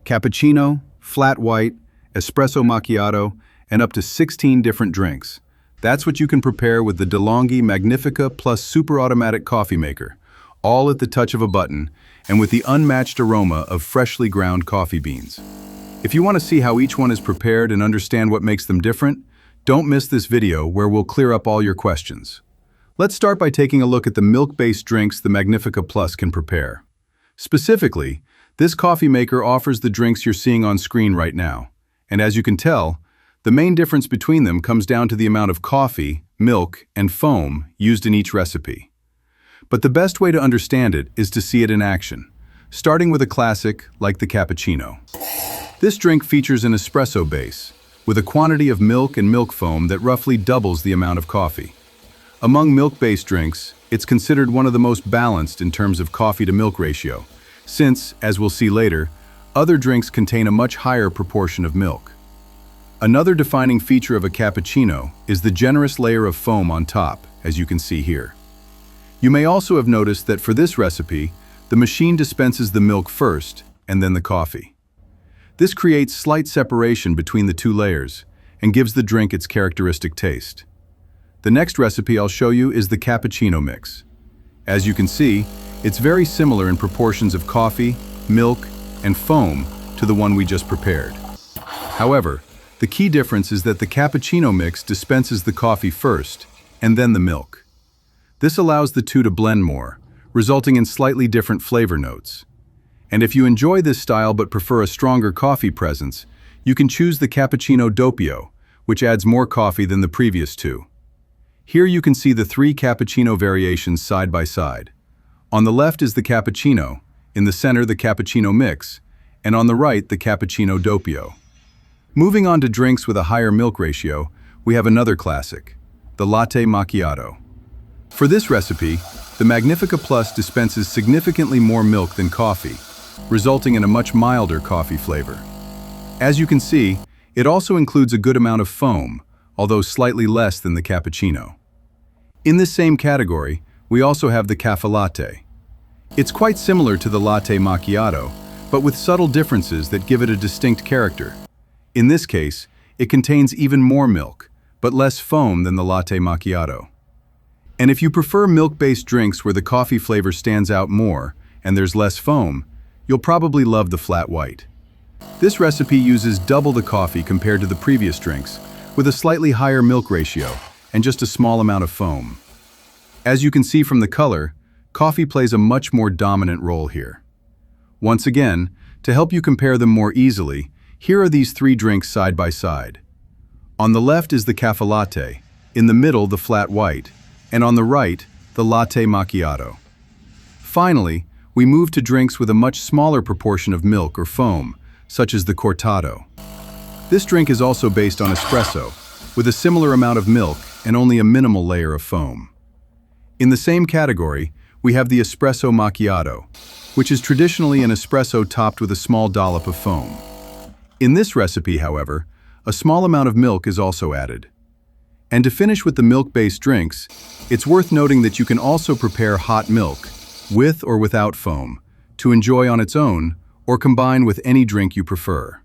cappuccino, flat white, espresso macchiato, and up to 16 different drinks. That's what you can prepare with the DeLonghi Magnifica Plus super automatic coffee maker, all at the touch of a button and with the unmatched aroma of freshly ground coffee beans. If you want to see how each one is prepared and understand what makes them different, don't miss this video where we'll clear up all your questions. Let's start by taking a look at the milk-based drinks the Magnifica Plus can prepare. Specifically, this coffee maker offers the drinks you're seeing on screen right now. And as you can tell, the main difference between them comes down to the amount of coffee, milk, and foam used in each recipe. But the best way to understand it is to see it in action, starting with a classic like the cappuccino. This drink features an espresso base, with a quantity of milk and milk foam that roughly doubles the amount of coffee. Among milk-based drinks, it's considered one of the most balanced in terms of coffee-to-milk ratio, since, as we'll see later, other drinks contain a much higher proportion of milk. Another defining feature of a cappuccino is the generous layer of foam on top, as you can see here. You may also have noticed that for this recipe, the machine dispenses the milk first and then the coffee. This creates slight separation between the two layers and gives the drink its characteristic taste. The next recipe I'll show you is the cappuccino mix. As you can see, it's very similar in proportions of coffee, milk, and foam to the one we just prepared. However, the key difference is that the cappuccino mix dispenses the coffee first and then the milk. This allows the two to blend more, resulting in slightly different flavor notes. And if you enjoy this style but prefer a stronger coffee presence, you can choose the Cappuccino Doppio, which adds more coffee than the previous two. Here you can see the three cappuccino variations side by side. On the left is the cappuccino, in the center the cappuccino mix, and on the right the Cappuccino Doppio. Moving on to drinks with a higher milk ratio, we have another classic, the Latte Macchiato. For this recipe, the Magnifica Plus dispenses significantly more milk than coffee, resulting in a much milder coffee flavor. As you can see, it also includes a good amount of foam, although slightly less than the cappuccino. In this same category, we also have the Caffelatte. It's quite similar to the Latte Macchiato, but with subtle differences that give it a distinct character. In this case, it contains even more milk, but less foam than the Latte Macchiato. And if you prefer milk-based drinks where the coffee flavor stands out more and there's less foam, you'll probably love the flat white. This recipe uses double the coffee compared to the previous drinks, with a slightly higher milk ratio and just a small amount of foam. As you can see from the color, coffee plays a much more dominant role here. Once again, to help you compare them more easily, here are these three drinks side by side. On the left is the Caffelatte, in the middle the flat white, and on the right, the Latte Macchiato. Finally, we move to drinks with a much smaller proportion of milk or foam, such as the Cortado. This drink is also based on espresso, with a similar amount of milk and only a minimal layer of foam. In the same category, we have the Espresso Macchiato, which is traditionally an espresso topped with a small dollop of foam. In this recipe, however, a small amount of milk is also added. And to finish with the milk-based drinks, it's worth noting that you can also prepare hot milk, with or without foam, to enjoy on its own or combine with any drink you prefer.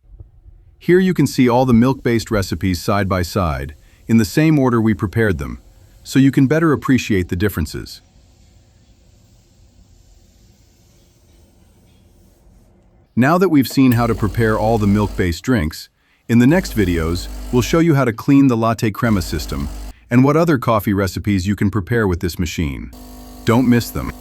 Here you can see all the milk-based recipes side by side, in the same order we prepared them, so you can better appreciate the differences. Now that we've seen how to prepare all the milk-based drinks, in the next videos, we'll show you how to clean the latte crema system and what other coffee recipes you can prepare with this machine. Don't miss them.